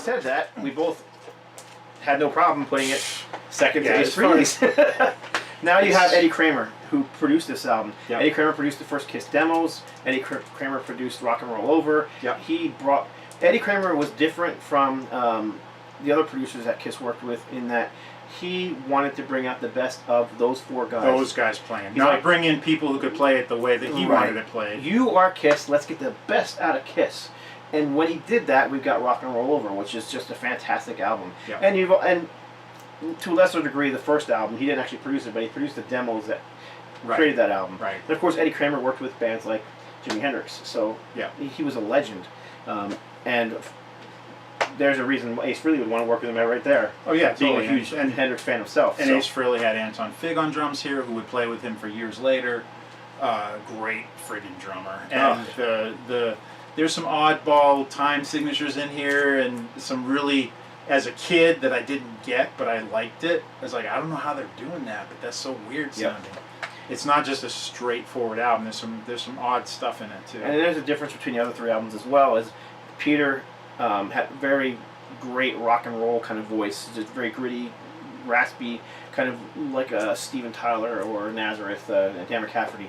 said that, we both had no problem putting it second to Ace funny. Frehley's. Now you have Eddie Kramer, who produced this album. Yep. Eddie Kramer produced the first Kiss demos. Eddie Kramer produced Rock and Roll Over. Yep. Eddie Kramer was different from the other producers that Kiss worked with in that he wanted to bring out the best of those four guys. Those guys playing. He's Not like, bring in people who could play it the way that he wanted it played. You are Kiss. Let's get the best out of Kiss. And when he did that, we've got Rock and Roll Over, which is just a fantastic album. Yep. And to a lesser degree, the first album, he didn't actually produce it, but he produced the demos that created that album. Right. And of course, Eddie Kramer worked with bands like Jimi Hendrix, so he was a legend. And there's a reason Ace Frehley would want to work with him right there. Oh yeah, being totally. a huge Hendrix fan himself. And Ace Frehley had Anton Fig on drums here, who would play with him for years later. Great friggin' drummer. And there's some oddball time signatures in here, and some really, as a kid, that I didn't get, but I liked it. I was like, I don't know how they're doing that, but that's so weird sounding. It's not just a straightforward album. There's some odd stuff in it too. And there's a difference between the other three albums as well. As Peter had very great rock and roll kind of voice, just very gritty, raspy, kind of like a Steven Tyler or Nazareth, Dan McCafferty.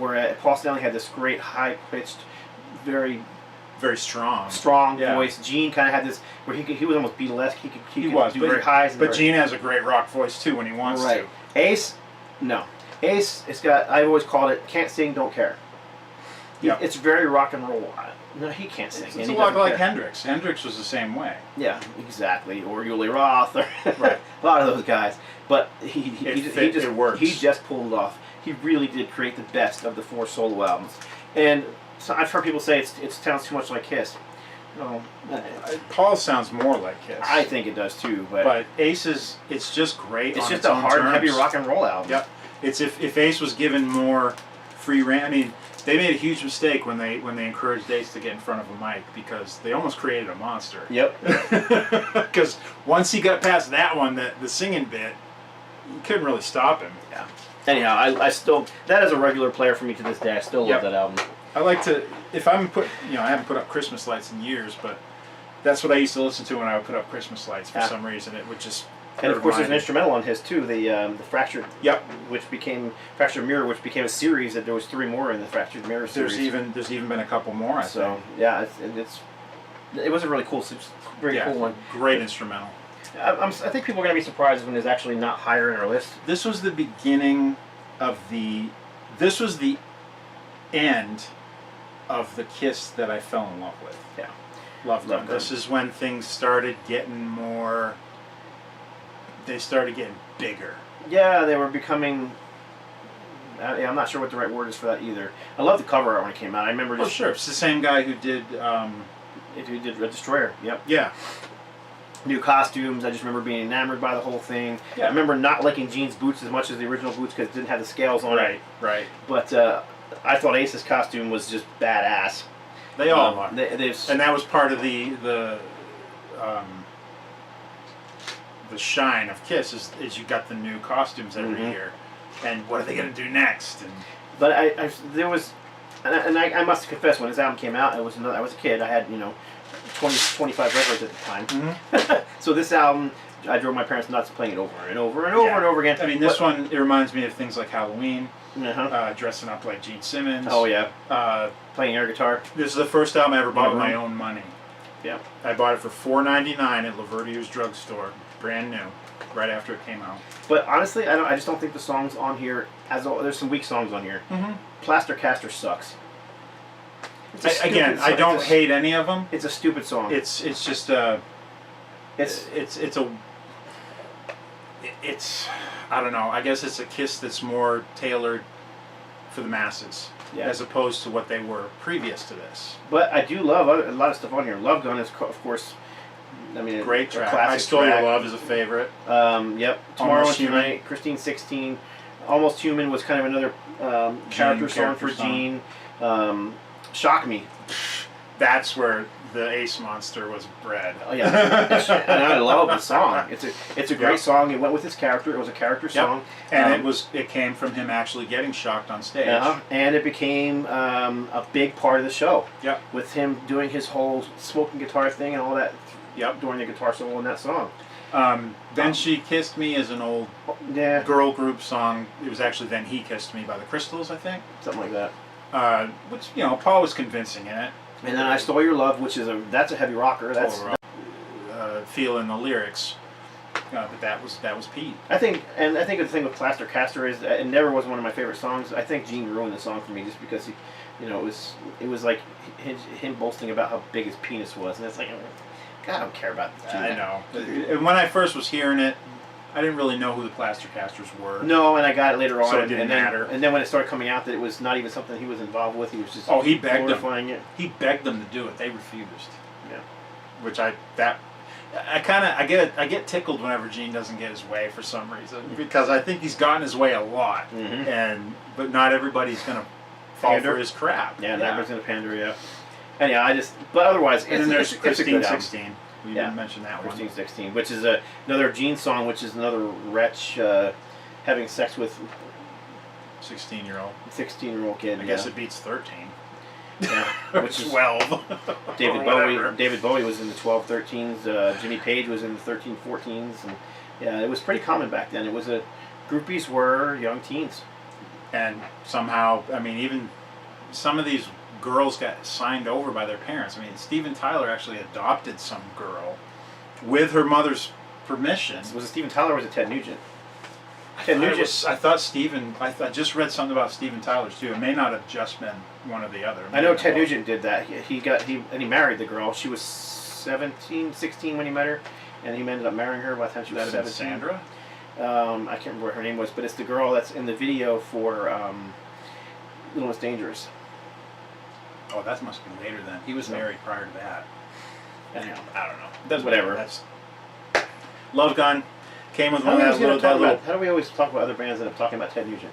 Where Paul Stanley had this great high-pitched, very strong voice. Gene kind of had this where he was almost Beatlesque. He could do very highs. But Gene has a great rock voice too when he wants to. Ace, no. Ace, it's got. I've always called it can't sing, don't care. It's very rock and roll. No, he can't sing. It's a lot like Hendrix. Hendrix was the same way. Yeah, exactly. Or Uli Roth, or a lot of those guys. But he just pulled it off. He really did create the best of the four solo albums. And so I've heard people say it sounds too much like Kiss. No, Paul sounds more like Kiss. I think it does too. But Ace it's just great. It's just a hard, heavy rock and roll album. Yep. It's if Ace was given more free rein. I mean, they made a huge mistake when they encouraged Ace to get in front of a mic, because they almost created a monster. Yep. Because once he got past that one, the singing bit, you couldn't really stop him. Yeah. Anyhow, I still, that is a regular player for me to this day. I still love that album. I like to, if I'm I haven't put up Christmas lights in years, but that's what I used to listen to when I would put up Christmas lights for some reason. It would just. And of course, there's an instrumental on his too, the Fractured. Yep. Which became Fractured Mirror, which became a series. That there was 3 more in the Fractured Mirror series. There's even been a couple more. I think. Yeah, it was a really cool, very cool one. Great instrumental. I think people are going to be surprised when it's actually not higher in our list. This was the beginning of this was the end of the Kiss that I fell in love with. Yeah. Loved them. This is when things started getting more, they started getting bigger. Yeah, they were becoming, I'm not sure what the right word is for that either. I love the cover art when it came out. I remember just... Oh, sure. It's the same guy who did... who did Red Destroyer, yep. Yeah. New costumes. I just remember being enamored by the whole thing. Yeah. I remember not liking Gene's boots as much as the original boots because it didn't have the scales on it. Right. But I thought Ace's costume was just badass. They all are. And that was part of the shine of Kiss is you got the new costumes every year, and what are they going to do next? But I must confess, when this album came out, I was a kid. I had 25 records at the time. So this album, I drove my parents nuts playing it over and over and over and over again. I mean, this one, it reminds me of things like Halloween, dressing up like Gene Simmons. Oh yeah, playing air guitar. This is the first album I ever bought with my own money. Yeah, I bought it for $4.99 at Laverdier's drugstore, brand new, right after it came out. But honestly, I just don't think the songs on here, there's some weak songs on here. Plaster Caster sucks. I don't hate any of them. It's a stupid song. It's just it's I don't know. I guess it's a Kiss that's more tailored for the masses, as opposed to what they were previous to this. But I do love a lot of stuff on here. Love Gun is, of course, great track. Classic I Stole Your Love is a favorite. Yep. Tomorrow and Tonight, Christine 16. Almost Human was kind of another character song for Gene. Shock Me. That's where the Ace monster was bred. Oh yeah, and I love the song. It's a great song. It went with his character. It was a character song, and it came from him actually getting shocked on stage. And it became a big part of the show. Yep. With him doing his whole smoking guitar thing and all that Yep. during the guitar solo in that song. Then She Kissed Me is an old girl group song. It was actually Then He Kissed Me by the Crystals, I think. Something like that. Which, Paul was convincing in it. And then I Stole Your Love, which is that's a heavy rocker. That's feel in the lyrics. But that was Pete. I think the thing with Plaster Caster is that it never was one of my favorite songs. I think Gene ruined the song for me just because it was like him boasting about how big his penis was, and it's like, God, I don't care about that. I know. And when I first was hearing it, I didn't really know who the Plaster Casters were. No, and I got it later on. So it didn't matter. And then when it started coming out that it was not even something he was involved with, he was just he begged glorifying it. He begged them to do it. They refused. Yeah. Which I get tickled whenever Gene doesn't get his way for some reason, because I think he's gotten his way a lot, but not everybody's gonna fall for his crap. Yeah, not everybody's gonna pander. Yeah. Anyhow, but otherwise, and then there's it's Christine a good 16. We didn't mention that one. Christine 16, which is another Gene song, which is another wretch having sex with 16-year-old kid. I guess it beats 13. Yeah, which is 12. David Bowie was in the 12-13s. Jimmy Page was in the 13-14s, and yeah, it was pretty common back then. It was groupies were young teens, and somehow, even some of these girls got signed over by their parents. Steven Tyler actually adopted some girl with her mother's permission. Was it Steven Tyler or was it Ted Nugent? I just read something about Steven Tyler's too. It may not have just been one or the other. I know Ted Nugent did that. He married the girl. She was 16 when he met her, and he ended up marrying her by the time she was 17. Sandra? I can't remember what her name was, but it's the girl that's in the video for Little Miss Dangerous. Oh, that must be later then. He was married prior to that. Anyhow, I don't know. Whatever. That's Love Gun came with how one of that how do we always talk about other bands and end up talking about Ted Nugent?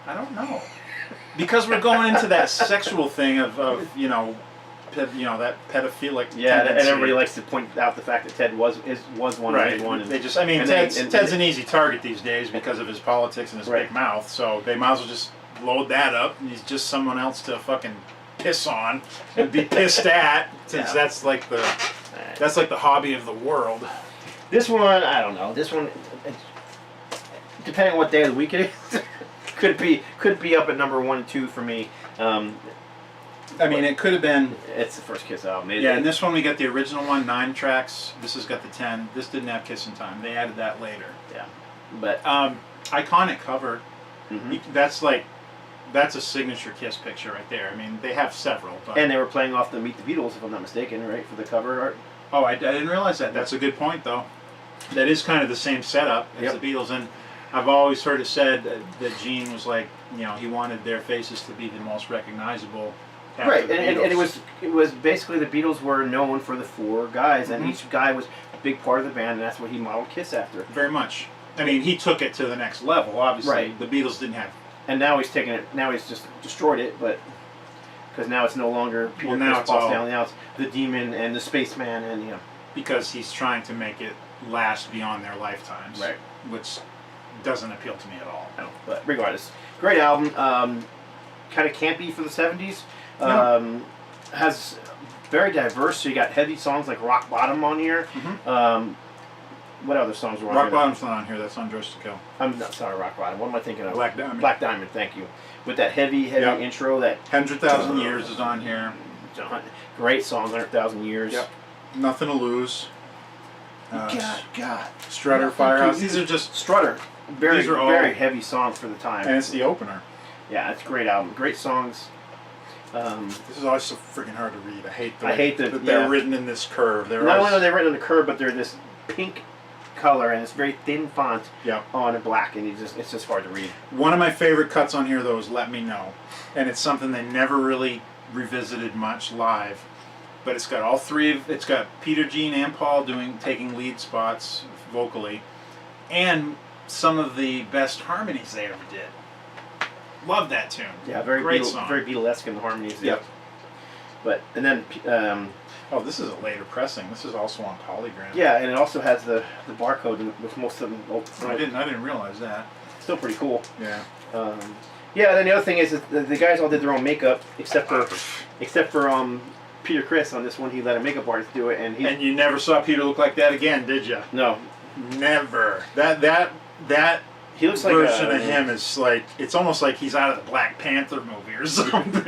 I don't know. Because we're going into that sexual thing of that pedophilic tendency. And everybody likes to point out the fact that Ted was one right. and one. And, they just, Ted's an easy target these days because of his politics and his big mouth. So they might as well just load that up, and he's just someone else to fucking piss on and be pissed at, since that's like the hobby of the world. This one, I don't know. This one, depending on what day of the week it is, could be up at number 1 and 2 for me. It could have been. It's the first Kiss album. And this one we got the original one, 9 tracks. This has got the 10. This didn't have Kissin' Time. They added that later. Yeah, but iconic cover. That's a signature Kiss picture right there. They have several. But and they were playing off the Meet the Beatles, if I'm not mistaken, right, for the cover art. Oh, I didn't realize that. That's a good point, though. That is kind of the same setup as the Beatles, and I've always heard it said that Gene was like, he wanted their faces to be the most recognizable. Right, and it was basically the Beatles were known for the 4 guys, and each guy was a big part of the band, and that's what he modeled Kiss after. Very much. He took it to the next level. Obviously, right. The Beatles didn't have. And now he's taken it. Now he's just destroyed it, but because now it's no longer Peter, now Chris, it's Paul all Stanley. Now it's the Demon and the Spaceman, and because he's trying to make it last beyond their lifetimes, right? Which doesn't appeal to me at all. No, but regardless, great album. Kind of campy for the '70s. Has very diverse. So you got heavy songs like Rock Bottom on here. What other songs were on here? Rock Bottom's not on here. That's on Dress to Kill. I'm not sorry, Rock Bottom. What am I thinking of? Black Diamond. Black Diamond. Thank you. With that heavy intro, that 100,000 Years is on here. Great song, 100,000 Years. Yep. Nothing to Lose. God. Strutter, Firehouse. These are just Strutter. These are all very heavy songs for the time. And it's the opener. Yeah, it's a great album. Great songs. This is always so freaking hard to read. I hate that they're written in this curve. Not only are they written in the curve, but they're this pink color and it's very thin font on a black, and it's just hard to read. One of my favorite cuts on here though is Let Me Know, and it's something they never really revisited much live, but it's got all three of it's got Peter, Gene, and Paul taking lead spots vocally, and some of the best harmonies they ever did. Love that tune. Yeah, very Beatlesque in the harmonies. Yep. But and then this is a later pressing. This is also on Polygram. Yeah, and it also has the barcode with most of them. I didn't realize that. Still pretty cool. Yeah. Yeah. Then the other thing is that the guys all did their own makeup, except for Peter Criss on this one. He let a makeup artist do it, and you never saw Peter look like that again, did you? no, Never. That he looks like version of him is like, it's almost like he's out of the Black Panther movie or something.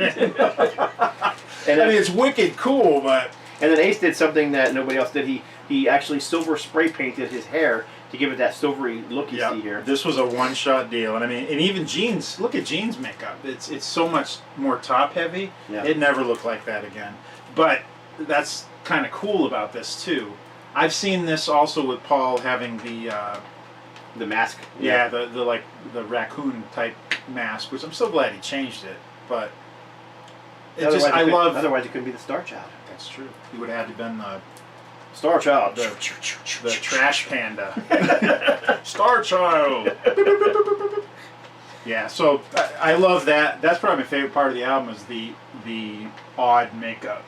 And I mean, it's wicked cool, but and then Ace did something that nobody else did. He actually silver spray painted his hair to give it that silvery look you see here. This was a one-shot deal, and I mean, and even Gene's, look at Gene's makeup. It's so much more top-heavy. Yeah. It never looked like that again. But that's kind of cool about this too. I've seen this also with Paul having The mask. the raccoon type mask, which I'm so glad he changed it. But it Otherwise just, otherwise it couldn't be the Star Child. That's true. He would have had to been the Star Child. the trash panda. Star Child. Yeah, so I love that. That's probably my favorite part of the album is the odd makeup,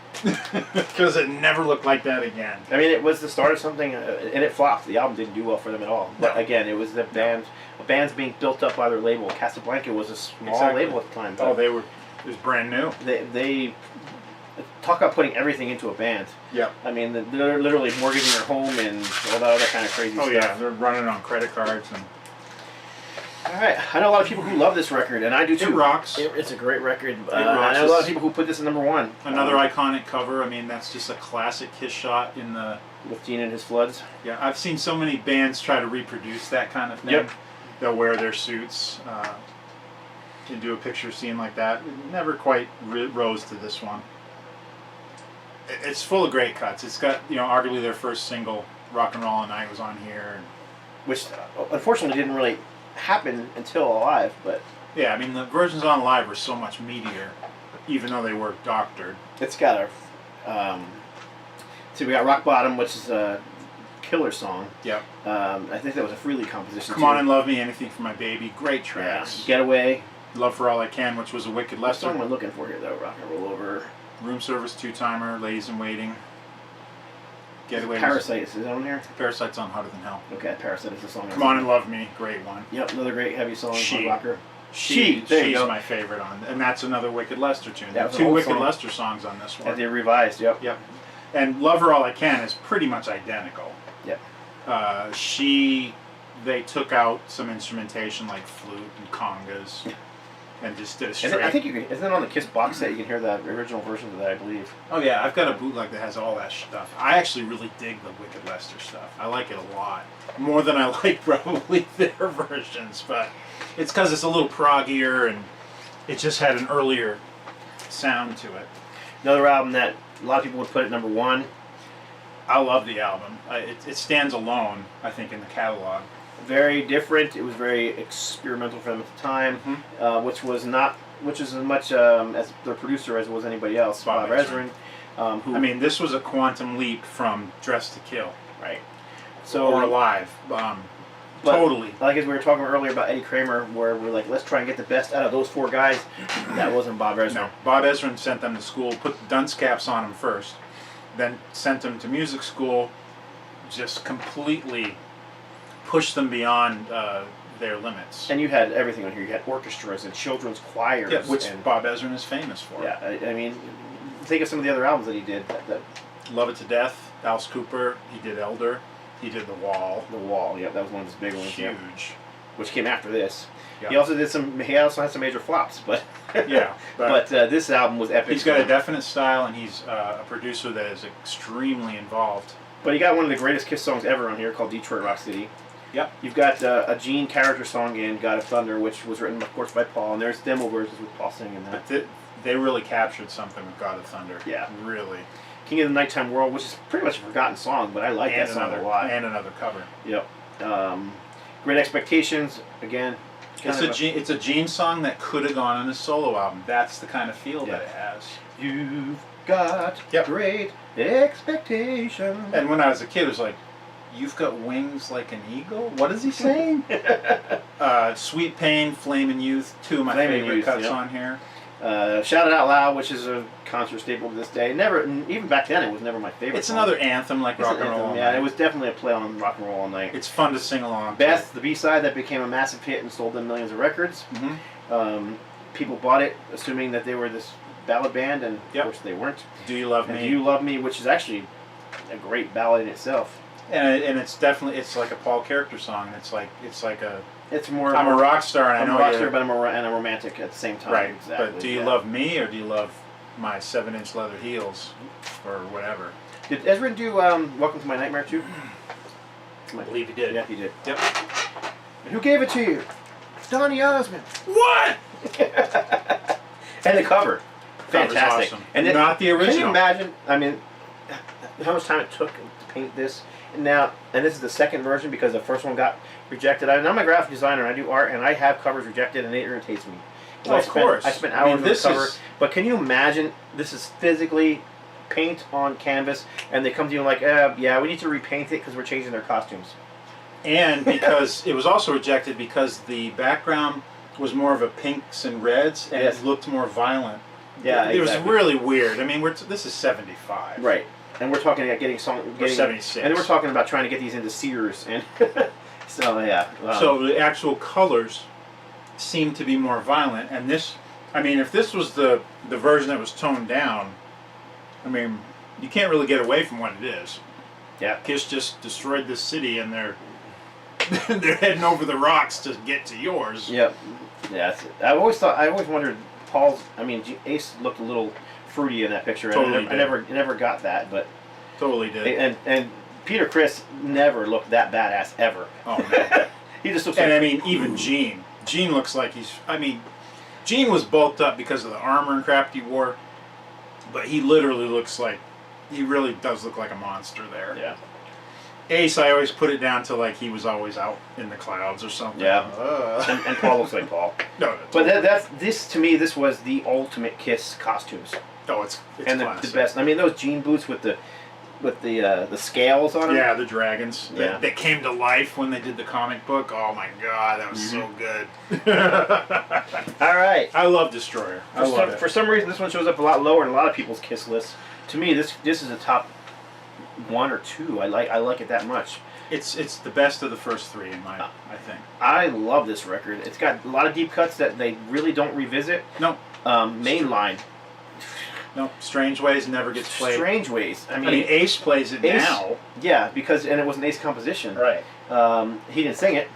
because it never looked like that again. I mean, it was the start of something, and it flopped. The album didn't do well for them at all. But again, it was the band's being built up by their label. Casablanca was a small label at the time. Oh, it was brand new. They talk about putting everything into a band. Yeah. I mean, they're literally mortgaging their home and all that other kind of crazy stuff. Oh yeah, they're running on credit cards and. All right, I know a lot of people who love this record, and I do too. It rocks. It's a great record. It I rocks. know a lot of people who put this at number one. Another iconic cover. I mean, that's just a classic Kiss shot in the. With Gene and his Floods. Yeah, I've seen so many bands try to reproduce that kind of thing. Yep. They'll wear their suits and do a picture scene like that. It never quite rose to this one. It's full of great cuts. It's got, arguably their first single, Rock and Roll All Night, was on here. Which, unfortunately, didn't really happen until Alive, but... Yeah, I mean, the versions on Live were so much meatier, even though they were doctored. It's got a... see, we got Rock Bottom, which is a killer song. Yep. I think that was a Freely composition, Come On and Love Me, Anything for My Baby, great tracks. Yeah. Getaway. Love for All I Can, which was a Wicked What Lester. song am I looking for here, though? Rock and Roll Over. Room Service, Two-Timer, Ladies in Waiting. Getaway. Parasite, is it on here? Parasite's on Hotter Than Hell. Okay, Parasite is the song. Come On and Love Me, great one. Yep, another great heavy song. She. Rocker. She's go. my favorite on, and that's another Wicked Lester tune. That was an Two old Wicked song. Lester songs on this one. That they revised, yep. Yep. And Love Her All I Can is pretty much identical. Yep. They took out some instrumentation like flute and congas, and just did a straight. I think you can. Isn't it on the Kiss box set? You can hear the original version of that, I believe. Oh yeah, I've got a bootleg that has all that stuff. I actually really dig the Wicked Lester stuff. I like it a lot, more than I like probably their versions. But it's because it's a little proggier and it just had an earlier sound to it. Another album that a lot of people would put at number one. I love the album. It stands alone, I think, in the catalog. Very different. It was very experimental for them at the time, which is as much as their producer as it was anybody else. Bob Ezrin. I mean, this was a quantum leap from Dress to Kill, right? or Alive. But, totally. Like as we were talking earlier about Eddie Kramer, where we're like, let's try and get the best out of those four guys. That wasn't Bob Ezrin. No, Bob Ezrin sent them to school, put the dunce caps on them first, then sent them to music school, just completely pushed them beyond their limits. And you had everything on here. You had orchestras and children's choirs. Yeah, which Bob Ezrin is famous for. Yeah, I mean, think of some of the other albums that he did. Love It to Death, Alice Cooper, he did Elder, he did The Wall. The Wall, yeah, that was one of his big ones. Huge. Yeah, which came after this. Yeah. He also had some major flops, but yeah, but this album was epic. He's got a definite style, and he's a producer that is extremely involved. But he got one of the greatest Kiss songs ever on here called Detroit Rock City. Yep. You've got a Gene character song in God of Thunder, which was written, of course, by Paul, and there's demo versions with Paul singing that. But they really captured something with God of Thunder. Yeah. Really. King of the Nighttime World, which is pretty much a forgotten song, but I like that song a lot. And another cover. Yep. Great Expectations, again. It's a Gene song that could have gone on a solo album. That's the kind of feel that it has. You've got great expectations. And when I was a kid, it was like, you've got wings like an eagle? What is he saying? Sweet Pain, Flamin' Youth, two of my favorite cuts on here. Shout It Out Loud, which is a concert staple to this day. Never, even back then, it was never my favorite. It's another anthem like Rock and Roll All Night. Yeah, it was definitely a play on Rock and Roll All Night. It's fun to sing along. Beth, the B-side that became a massive hit and sold them millions of records. Mm-hmm. People bought it assuming that they were this ballad band, and Yep. of course they weren't. Do You Love And Me? You Love Me, which is actually a great ballad in itself. And it's definitely, it's like a Paul character song. It's like a, It's more. I'm a rock star and I I'm know a rock you're, star, but I'm a romantic at the same time. right. Exactly. But do you love me or do you love my 7-inch leather heels or whatever? Did Ezra do Welcome to My Nightmare too? I believe he did. Yeah, he did. Yep. And who gave it to you? Donny Osmond. What? And the cover. Cover's Fantastic. awesome. And Not the original. Can you imagine? I mean, how much time it took to paint this? And now, and this is the second version because the first one got rejected. I'm a graphic designer and I do art, and I have covers rejected, and it irritates me. Well, of course. I spent hours on the this cover. is- But can you imagine? This is physically paint on canvas, and they come to you like, yeah, we need to repaint it because we're changing their costumes. And because it was also rejected because the background was more of a pinks and reds and Yes. it looked more violent. Yeah, It was exactly. really weird. I mean, this is 75. Right. And we're talking about getting 76. and then we're talking about trying to get these into Sears, and so yeah. So the actual colors seem to be more violent, and this, I mean, if this was the version that was toned down, I mean, you can't really get away from what it is. yeah. Kiss just destroyed this city, and they're they're heading over the rocks to get to yours. Yep. Yeah. I always wondered Paul's. I mean, Ace looked a little fruity in that picture. Totally I never got that, but Totally did. and Peter Criss never looked that badass ever. Oh man. He just looks And like. I mean, even Gene. Gene looks like he's. I mean, Gene was bulked up because of the armor and crap he wore, but he literally looks like. He really does look like a monster there. Yeah. Ace, I always put it down to like he was always out in the clouds or something. Yeah. And Paul looks like Paul. No, But that's this to me. This was the ultimate Kiss costumes, oh, it's and the classic. best. I mean, those jean boots with the scales on them. Yeah, the dragons Yeah. that came to life when they did the comic book. Oh my god, that was so good. All right. I love Destroyer. I love it. For some reason, this one shows up a lot lower in a lot of people's Kiss lists. To me, this is a top 1 or 2. I like it that much. It's the best of the first three in my I think. I love this record. It's got a lot of deep cuts that they really don't revisit. No, Mainline, no, Strange Ways never gets played. Strange Ways. I I mean, mean, Ace plays it Ace- now. yeah, because it was an Ace composition. Right. He didn't sing it,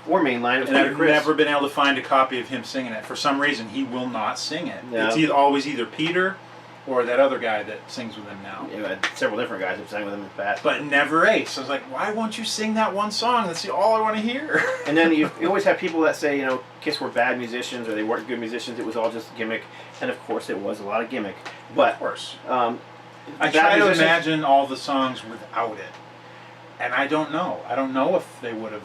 or Mainline. It was And Peter I've Criss. never been able to find a copy of him singing it. For some reason, he will not sing it. No. It's always either Peter or that other guy that sings with him now. You had several different guys who sang with him in the past. But never Ace. I was like, why won't you sing that one song? That's all I want to hear. And then you always have people that say, Kiss were bad musicians or they weren't good musicians. It was all just gimmick, and of course it was a lot of gimmick. But of course. I I try to imagine all the songs without it, and I don't know. I don't know if they would have.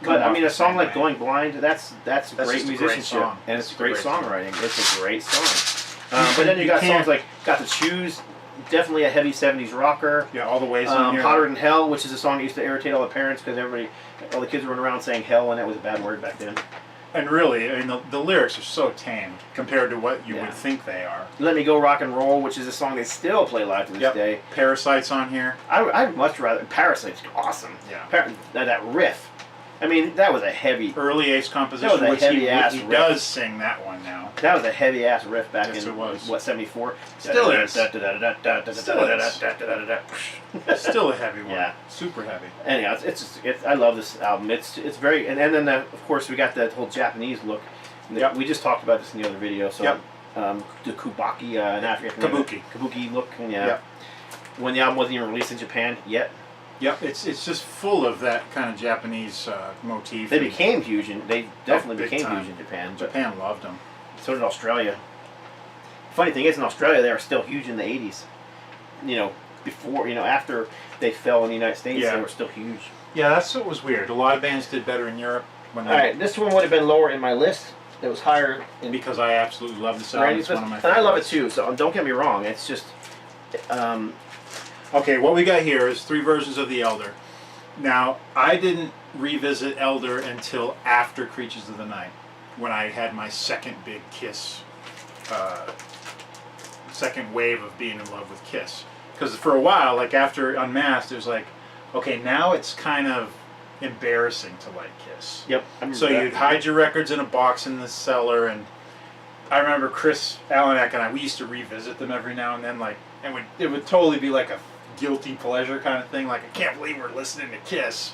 But I mean, a song like "Going Blind" that's just great a great musicianship, song. and it's It's a great great song. songwriting. It's a great song. But then you got can't- songs like "Got to Choose," definitely a heavy '70s rocker. Yeah, all the ways on here. "Hotter Than Hell," which is a song that used to irritate all the parents because all the kids were running around saying "hell," and that was a bad word back then. And really, I mean, the lyrics are so tame compared to what you Yeah. would think they are. "Let Me Go Rock and Roll," which is a song they still play live to this day. Parasites on here. I'd much rather "Parasite's" awesome. Yeah. That riff. I mean, that was a heavy. Early Ace composition, That was a which heavy-ass he riff. does sing that one now. That was a heavy ass riff back Yes, in it was. what '74. Still is. Still a heavy one. Yeah. Super heavy. Anyhow, it's I love this album. It's very and then of course we got that whole Japanese look. Yep. We just talked about this in the other video. So Yep. the kubaki in Africa. Kabuki look. And yeah. Yep. When the album wasn't even released in Japan yet. Yep, it's just full of that kind of Japanese motif. They became huge. They definitely big became time. huge in Japan. But Japan loved them. so did Australia. Funny thing is, in Australia they were still huge in the '80s. Before after they fell in the United States, Yeah. they were still huge. Yeah, that's what was weird. A lot of bands did better in Europe when All right, this one would have been lower in my list. It was higher in because I absolutely love this album. It's one of my and I love it favorites. too. So don't get me wrong. It's just, Okay, what we got here is 3 versions of The Elder. Now, I didn't revisit Elder until after Creatures of the Night, when I had my second big Kiss, second wave of being in love with Kiss. Because for a while, like after Unmasked, it was like, okay, now it's kind of embarrassing to like Kiss. yep. I remember So that. you'd hide your records in a box in the cellar, and I remember Chris Alanek and we used to revisit them every now and then, like, and it would totally be like a guilty pleasure kind of thing, like, I can't believe we're listening to Kiss.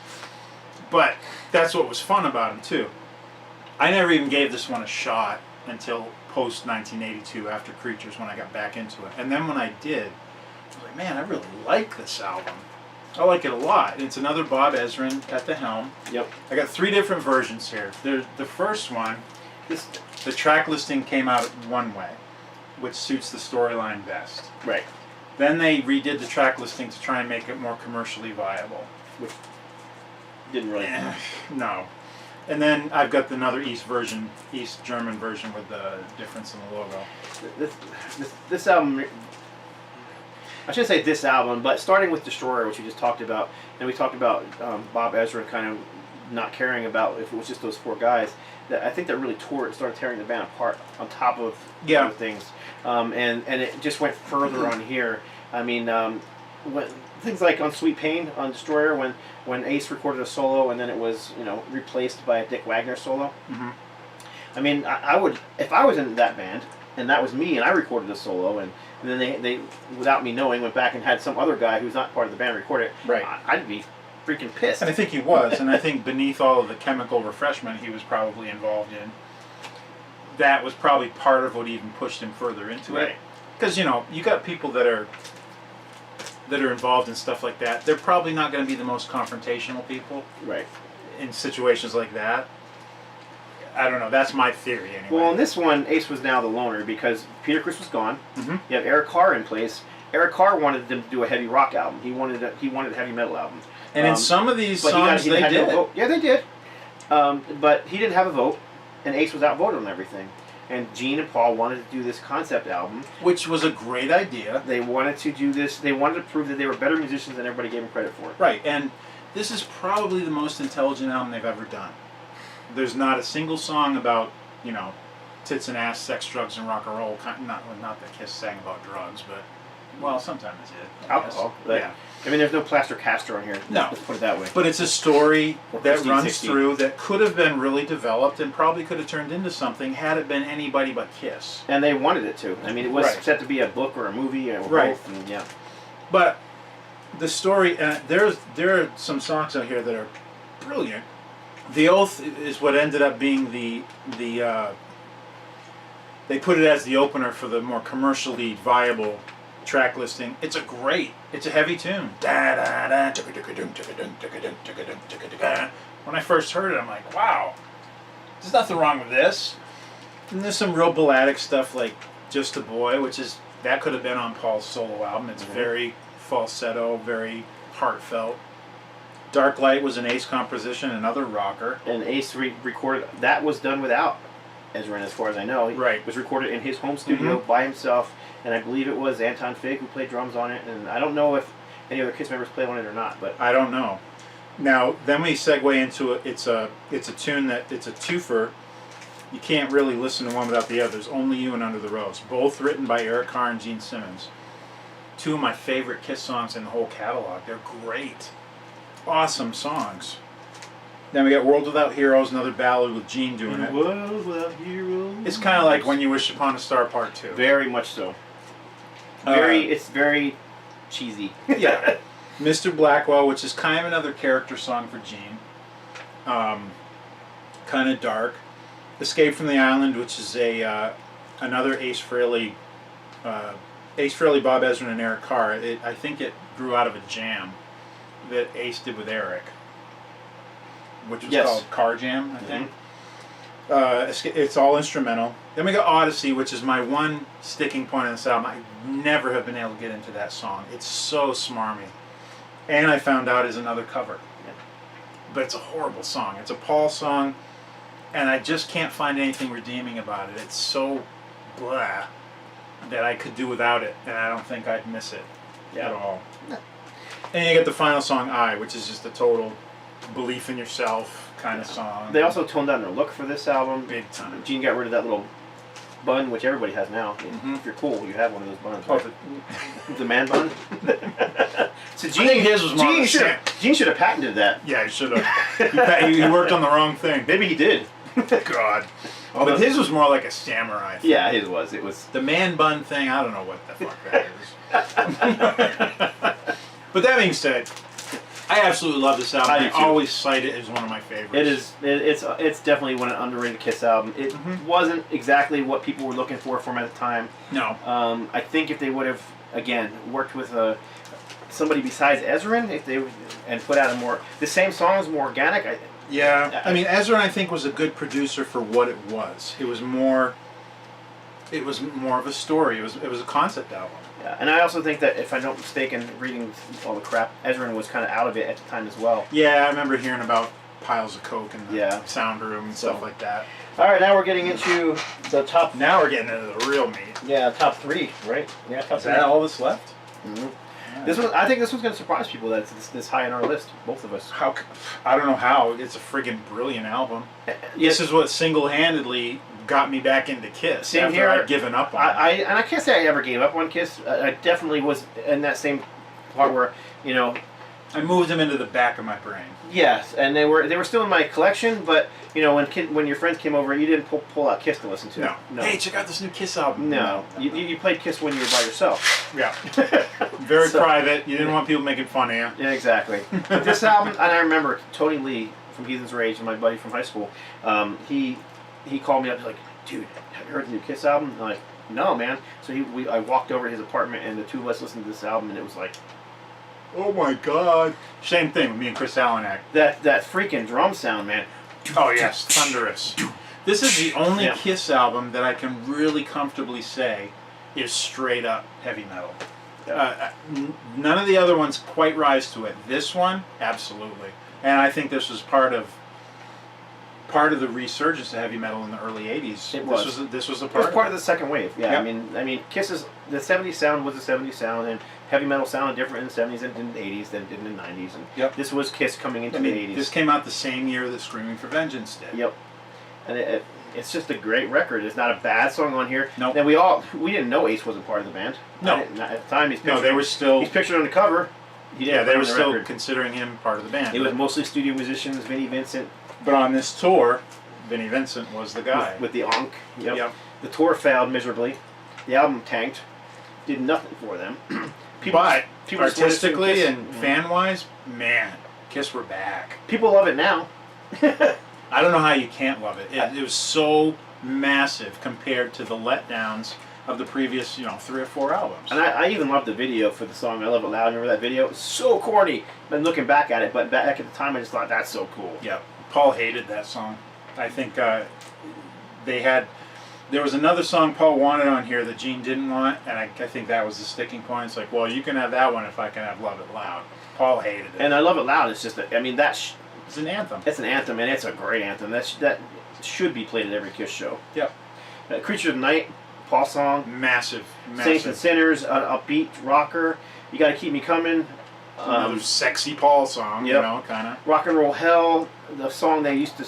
But that's what was fun about them, too. I never even gave this one a shot until post-1982, after Creatures, when I got back into it. And then when I did, I was like, man, I really like this album. I like it a lot. It's another Bob Ezrin at the helm. Yep. I got 3 different versions here. The first one, the track listing came out one way, which suits the storyline best. Right. Then they redid the track listing to try and make it more commercially viable. Which didn't really. No. And then I've got another East German version with the difference in the logo. This album, I shouldn't say this album, but starting with Destroyer, which we just talked about, and we talked about Bob Ezrin kind of not caring about if it was just those 4 guys. That I think that really started tearing the band apart on top of other things, and it just went further on here. I mean, when things like on Sweet Pain on Destroyer, when Ace recorded a solo and then it was replaced by a Dick Wagner solo. Mm-hmm. I mean, I would, if I was in that band and that was me and I recorded a solo and then they without me knowing went back and had some other guy who's not part of the band record it. Right. I'd be freaking pissed. And I think he was, and I think beneath all of the chemical refreshment he was probably involved in, that was probably part of what even pushed him further into it. Because you got people that are involved in stuff like that. They're probably not going to be the most confrontational people. Right. In situations like that. I don't know. That's my theory anyway. Well, in this one, Ace was now the loner because Peter Criss was gone. Mm-hmm. You have Eric Carr in place. Eric Carr wanted them to do a heavy rock album. He wanted a heavy metal album. And in some of these songs, they did. No vote. Yeah, they did. But he didn't have a vote, and Ace was outvoted on everything. And Gene and Paul wanted to do this concept album. Which was a great idea. They wanted to do this. They wanted to prove that they were better musicians than everybody gave them credit for. Right, and this is probably the most intelligent album they've ever done. There's not a single song about, tits and ass, sex, drugs, and rock and roll. Not that Kiss sang about drugs, but, well, sometimes it did. Alcohol. Yeah. I mean, there's no Plaster Caster on here. No. Let's put it that way. But it's a story that runs 16. through that could have been really developed and probably could have turned into something had it been anybody but Kiss. And they wanted it to. I mean, it was Right. set to be a book or a movie or Right. both. And, yeah. But the story, there are some songs out here that are brilliant. The Oath is what ended up being the they put it as the opener for the more commercially viable track listing. It's a heavy tune. When I first heard it, I'm like, wow, there's nothing wrong with this. And there's some real balladic stuff like Just a Boy, that could have been on Paul's solo album. It's very falsetto, very heartfelt. Dark Light was an Ace composition, another rocker. And Ace recorded, that was done without Ezrin, as far as I know. Right. It was recorded in his home studio by himself, and I believe it was Anton Fig who played drums on it, and I don't know if any other Kiss members played on it or not, but... I don't know. Now, then we segue into it. It's a tune it's a twofer. You can't really listen to one without the others. Only You and Under the Rose. Both written by Eric Carr and Gene Simmons. 2 of my favorite Kiss songs in the whole catalog. They're great. Awesome songs. Then we got World Without Heroes, another ballad with Gene doing it. World Without Heroes. It's kind of like When You Wish Upon a Star Part 2. Very much so. It's very cheesy. Yeah. Mr. Blackwell, which is kind of another character song for Gene. Kind of dark. Escape from the Island, which is another Ace Frehley, Bob Ezrin, and Eric Carr. I think it grew out of a jam that Ace did with Eric, which was called Car Jam, I think. It's all instrumental. Then we got Odyssey, which is my one sticking point on this album. I never have been able to get into that song. It's so smarmy. And I found out is another cover. Yeah. But it's a horrible song. It's a Paul song, and I just can't find anything redeeming about it. It's so blah that I could do without it, and I don't think I'd miss it at all. No. And you get the final song, I, which is just a total belief in yourself kind of song. They also toned down their look for this album. Big time. Gene got rid of that little bun, which everybody has now. If you're cool, you have one of those buns. Right? The man bun. So Gene, I think his was more Gene should have patented that. Yeah, he should have. he worked on the wrong thing. Maybe he did. God. Oh, but his was more like a samurai thing. Yeah, his was. It was The man bun thing, I don't know what the fuck that is. But that being said, I absolutely love this album. I always cite it as one of my favorites. It is. It's definitely one an underrated Kiss album. It wasn't exactly what people were looking for from at the time. No. I think if they would have again worked with somebody besides Ezrin, and put out the same songs more organic. I mean, Ezrin I think was a good producer for what it was. It was more of a story. It was a concept album. Yeah, and I also think that if I'm not mistaken, reading all the crap, Ezrin was kind of out of it at the time as well. Yeah, I remember hearing about piles of coke in the sound room and stuff like that. All right, now we're getting into the top. Now we're getting into the real meat. Yeah, top 3, right? Yeah, top 3. Is that all that's left? Mm-hmm. I think this one's going to surprise people that it's this high on our list, both of us. I don't know how. It's a friggin' brilliant album. Yes. This is what single-handedly got me back into Kiss. Same after here. I'd given up on it. And I can't say I ever gave up on Kiss. I definitely was in that same part where, I moved them into the back of my brain. Yes, and they were still in my collection, but when your friends came over, you didn't pull out Kiss to listen to. No. Hey, check out this new Kiss album. No. You played Kiss when you were by yourself. Yeah. Very private. You didn't want people making fun of you. Yeah, exactly. But this album, and I remember Tony Lee from Heathen's Rage, my buddy from high school, he called me up, he's like, dude, have you heard the new Kiss album? I'm like, no, man. So I walked over to his apartment, and the two of us listened to this album, and it was like, oh my God. Same thing with me and Chris Allenak. That freaking drum sound, man. Oh yes, thunderous. This is the only Kiss album that I can really comfortably say is straight up heavy metal. None of the other ones quite rise to it. This one, absolutely. And I think this was part of the resurgence of heavy metal in the early '80s. This was a part. It was part of the second wave. Yeah, yep. I mean, Kiss's the '70s sound was the '70s sound, and heavy metal sounded different in the '70s than in the '80s than it did in the '90s. And this was Kiss coming into the '80s. This came out the same year that Screaming for Vengeance did. Yep, and it's just a great record. It's not a bad song on here. No. Nope. And we didn't know Ace wasn't part of the band. No, at the time he's they were still. He's pictured on the cover. They were still considering him part of the band. It was mostly studio musicians, Vinnie Vincent. But on this tour, Vinnie Vincent was the guy. With the Ankh. Yep. The tour failed miserably. The album tanked. Did nothing for them. People artistically and fan-wise, man, Kiss were back. People love it now. I don't know how you can't love it. It was so massive compared to the letdowns of the previous, 3 or 4 albums. And I even love the video for the song I Love It Loud. Remember that video? It's so corny. Been looking back at it, but back at the time I just thought that's so cool. Yeah. Paul hated that song. I think there was another song Paul wanted on here that Gene didn't want, and I think that was the sticking point. It's like, well, you can have that one if I can have Love It Loud. Paul hated it. And I Love It Loud. It's just, it's an anthem. It's an anthem, and it's a great anthem. That should be played at every Kiss show. Yep. Creature of the Night, Paul song. Massive. Saints and Sinners, an upbeat rocker. You Gotta Keep Me Coming. Another sexy Paul song, kind of. Rock and Roll Hell, the song they used to...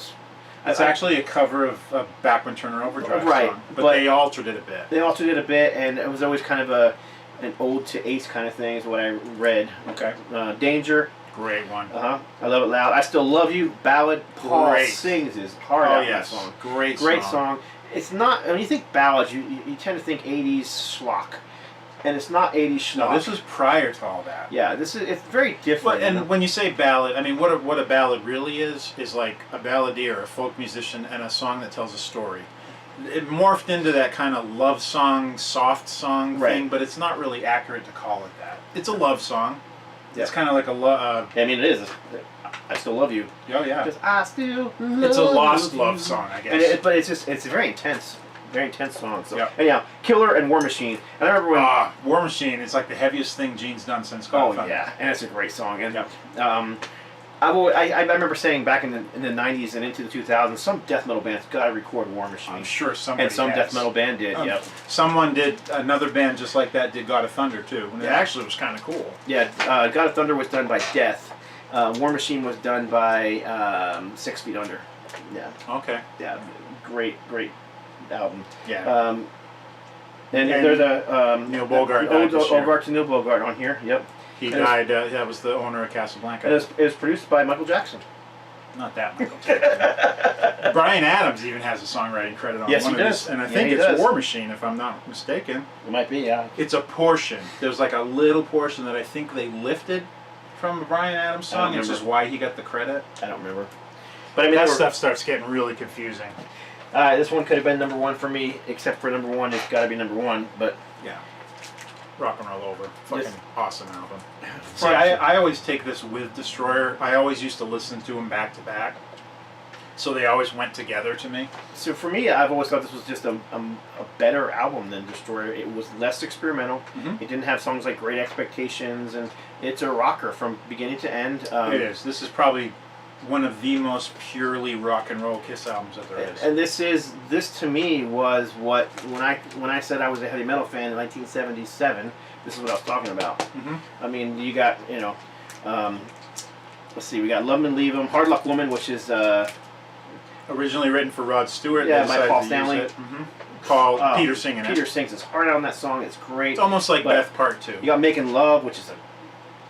It's actually a cover of a Back When Turner Overdrive song, but they altered it a bit. They altered it a bit, and it was always kind of an ode to Ace kind of thing is what I read. Okay. Danger. Great one. I Love It Loud. I Still Love You. Ballad. Paul sings his heart out in that song. Great song. It's not, when you think ballads, you tend to think 80s schlock. And it's not 80s schlock. No, this was prior to all that. Yeah, it's very different. And when you say ballad, I mean, what a ballad really is like a balladeer, a folk musician, and a song that tells a story. It morphed into that kind of love song, soft song thing, but it's not really accurate to call it that. It's a love song. Yeah. It's kind of like a love. I mean, it is. I Still Love You. Oh, yeah. Because I still love It's a lost love song, I guess. But it's a very intense song. So, and yeah, Killer and War Machine. And I remember when War Machine is like the heaviest thing Gene's done since God Thunder. Yeah, and it's a great song. And I remember saying back in the '90s and into the 2000s, some death metal bands gotta record War Machine. I'm sure somebody death metal band did. Someone did. Another band just like that did God of Thunder too, and it actually was kind of cool. Yeah, God of Thunder was done by Death. War Machine was done by 6 Feet Under. Yeah. Okay. Yeah, great album. Yeah. And there's a Neil Bogart died this year. Bogart to Neil Bogart on here. Yep. He died. That was the owner of Casablanca. And it was produced by Michael Jackson. not that Michael Jackson. Bryan Adams even has a songwriting credit on Yes, one he of does. these, and I Yeah, think he it's does. War Machine, if I'm not mistaken. It might be, yeah. It's a portion. There's like a little portion that I think they lifted from a Bryan Adams I don't song, which is remember. why he got the credit. I don't remember. But I mean, That there were- stuff starts getting really confusing. this one could have been number 1 for me, except for number 1, it's got to be number 1. But Yeah. Rock and Roll Over. Fucking Yes. awesome album. See, I always take this with Destroyer. I always used to listen to them back to back. So they always went together to me. So for me, I've always thought this was just a better album than Destroyer. It was less experimental. Mhm. It didn't have songs like Great Expectations, and it's a rocker from beginning to end. It is. This is probably one of the most purely rock and roll Kiss albums that there is. And this to me was what when I said I was a heavy metal fan in 1977. This is what I was talking about. Mhm. I mean, you got let's see, we got Love 'Em and Leave 'Em, Hard Luck Woman, which is Originally written for Rod Stewart. Yeah, they by decided Paul to use Stanley. it. Mhm. Peter singing it. Peter sings his heart out on that song. It's great. It's almost like But Beth Part 2. You got Making Love, which is a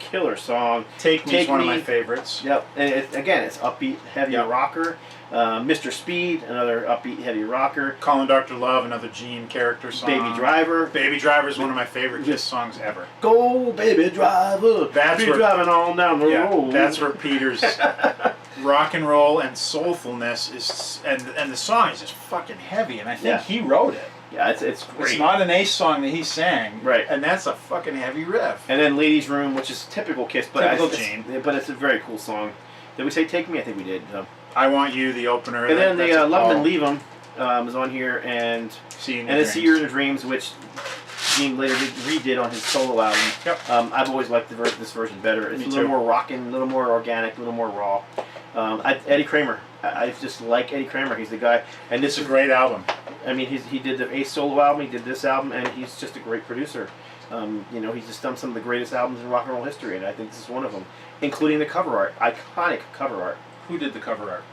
killer song. Take Me Take is one of Me. my favorites. Yep, and it's upbeat, heavy Yep. rocker. Mr. Speed, another upbeat, heavy rocker. Calling Dr. Love, another Gene character song. Baby Driver. Baby Driver is one of my favorite Kiss songs ever. Go, baby driver. That's be where- driving on down the Yeah, road. that's where Peter's rock and roll and soulfulness is, and the song is just fucking heavy, and I think Yeah. he wrote it. Yeah, it's great. It's not an Ace song that he sang, Right. And that's a fucking heavy riff. And then Ladies Room, which is typical Kiss, but Typical it's, Gene. but it's a very cool song. Did we say Take Me? I think we did. I Want You, the opener. And then that's the a Love 'Em Paul. and Leave 'Em is on here, and See You in and Your it's See Dreams. You in Your Dreams, which Gene later redid on his solo album. Yep. I've always liked this version better. It's Me a little too. more rockin', a little more organic, a little more raw. Eddie Kramer. I just like Eddie Kramer. He's the guy. And this It's a is great album. I mean, he did the Ace solo album, he did this album, and he's just a great producer. He's just done some of the greatest albums in rock and roll history, and I think this is one of them, including the cover art, iconic cover art. Who did the cover art?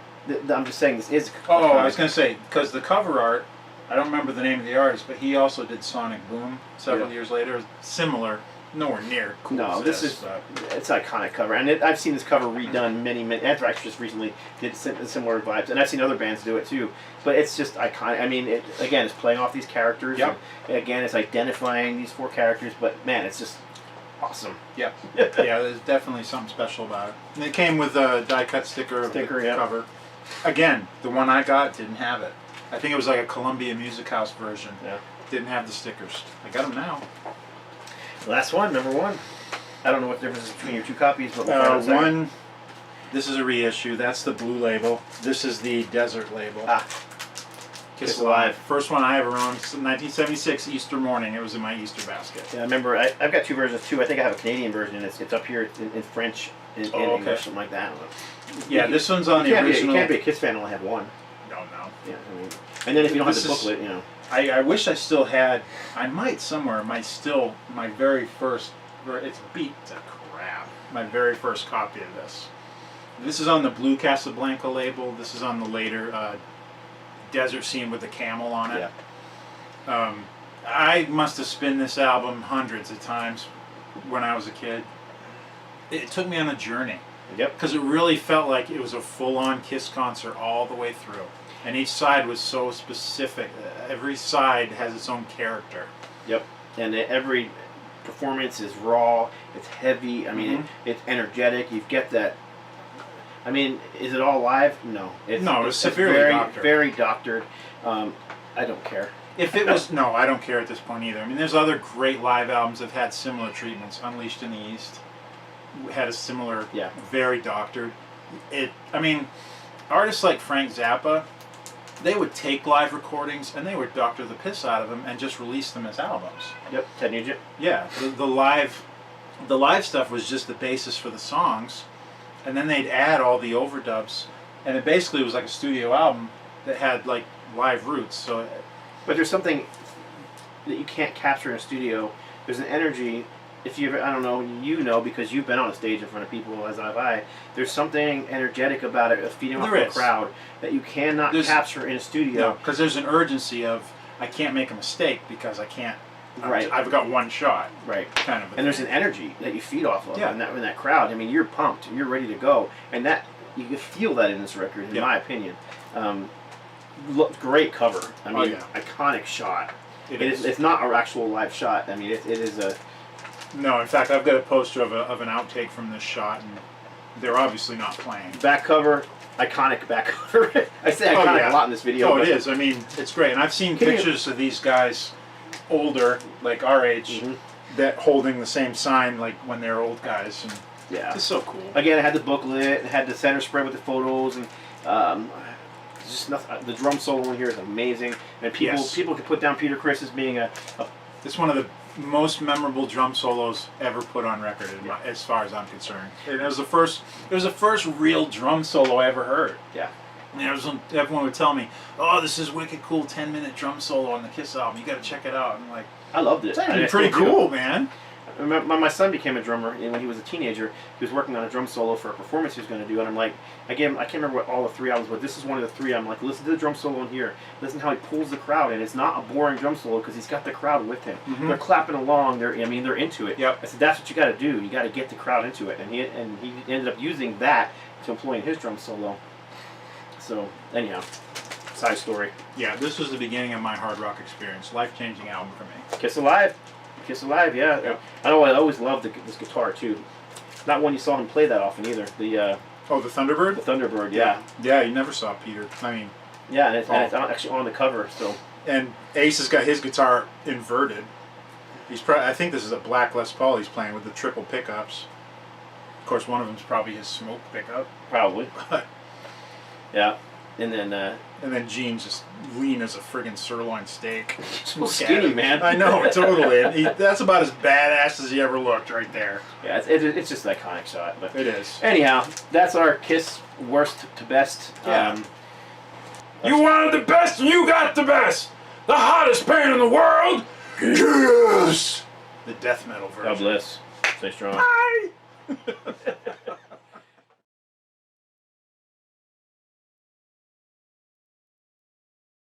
I'm just saying this is. Oh, iconic. I was going to say, because the cover art, I don't remember the name of the artist, but he also did Sonic Boom several Yeah. years later. Similar, nowhere near cool No, as this is but- it's an iconic cover, and I've seen this cover redone many. Anthrax just recently did similar vibes, and I've seen other bands do it too. But it's just iconic. I mean, it's playing off these characters. Yep. And again, it's identifying these 4 characters. But man, it's just awesome. Yeah, yeah, there's definitely something special about it. And it came with a die-cut sticker of the Yeah. cover. Again, the one I got didn't have it. I think it was like a Columbia Music House version. Yeah. Didn't have the stickers. I got them now. Last one, number 1. I don't know what the difference is between your 2 copies, but we'll find out in a second. One, this is a reissue. That's the blue label. This is the desert label. Ah. Kiss Kiss Alive. Alive. First one I ever owned, 1976 Easter morning. It was in my Easter basket. Yeah, I remember I've got 2 versions too. I think I have a Canadian version, and it's up here in French, in Oh, okay. English, something like that. I don't know. Yeah, this one's on the You original. can't be a Kiss fan and only have 1. No, no. Yeah, and then if you don't have This the is- booklet, I wish I still had. I might somewhere. My very first. It's beat to crap. My very first copy of this. This is on the Blue Casablanca label. This is on the later Desert Scene with the camel on it. Yeah. I must have spinned this album hundreds of times when I was a kid. It took me on a journey. Yep. Because it really felt like it was a full-on Kiss concert all the way through. And each side was so specific. Every side has its own character. Yep. And every performance is raw. It's heavy. I mean, Mhm. it's energetic. You get that. I mean, is it all live? No. No, it's severely very, doctored. very doctored. I don't care. If it was... No, I don't care at this point either. I mean, there's other great live albums that have had similar treatments. Unleashed in the East had a similar, Yeah. very doctored. I mean, artists like Frank Zappa, they would take live recordings and they would doctor the piss out of them and just release them as albums. Yep. Ted Nugent. Yeah, the live stuff was just the basis for the songs, and then they'd add all the overdubs, and it basically was like a studio album that had like live roots. So, But there's something that you can't capture in a studio. There's an energy. If you ever, I don't know, because you've been on a stage in front of people, as have I. There's something energetic about it, feeding off There the is. crowd that you cannot capture in a studio. because there's an urgency of I can't make a mistake because I can't. Right. I've got one shot, Right. kind of. And there's an energy that you feed off of Yeah. in that crowd. I mean, you're pumped, you're ready to go, and that You can feel that in this record, in Yeah. my opinion. Great cover. I mean, yeah. iconic shot. It is. It's not an actual live shot. I mean, it is a. No, in fact, I've got a poster of an outtake from this shot, and they're obviously not playing. Back cover, iconic back cover. I say iconic yeah. a lot in this video. Oh, but it is. I mean, it's great. And I've seen Can you- pictures of these guys older, like our age, Mhm. that holding the same sign like when they're old guys. And Yeah. it's so cool. Again, it had the booklet, it had the center spread with the photos, and just nothing. The drum solo in here is amazing, and people Yes. people can put down Peter Criss as being a It's one of the most memorable drum solos ever put on record, as far as I'm concerned. And it was the first real drum solo I ever heard. yeah. And everyone would tell me, "Oh, this is wicked cool 10-minute drum solo on the Kiss album. You got to check it out." And I'm like, I loved it. it's I actually still pretty do. cool, man. My son became a drummer, and when he was a teenager, he was working on a drum solo for a performance he was going to do. And I'm like, I can't remember what all the 3 albums, but this is one of the 3. I'm like, listen to the drum solo in here. Listen how he pulls the crowd, and it's not a boring drum solo because he's got the crowd with him. Mhm. They're clapping along. They're into it. Yep. I said, that's what you got to do. You got to get the crowd into it, and he ended up using that to employ in his drum solo. So anyhow, side story. Yeah, this was the beginning of my hard rock experience. Life-changing album for me. Kiss Alive. Kiss Alive, yeah. Yeah. I know. I always loved this guitar too. Not one you saw him play that often either. The Oh, the Thunderbird? Thunderbird, yeah. Yeah, you never saw Peter. I mean, Yeah, and it's actually on the cover. So and Ace has got his guitar inverted. I think this is a black Les Paul he's playing with the triple pickups. Of course, one of them's probably his smoke pickup. probably, But yeah. And then and then Gene's just lean as a friggin' sirloin steak. so skinny, man. I know, totally. And that's about as badass as he ever looked right there. Yeah, it's just an iconic shot. But It is. anyhow, that's our Kiss worst to best. Yeah. You wanted the best and you got the best! The hottest band in the world! Yes! The death metal version. God bless. Stay strong. Bye!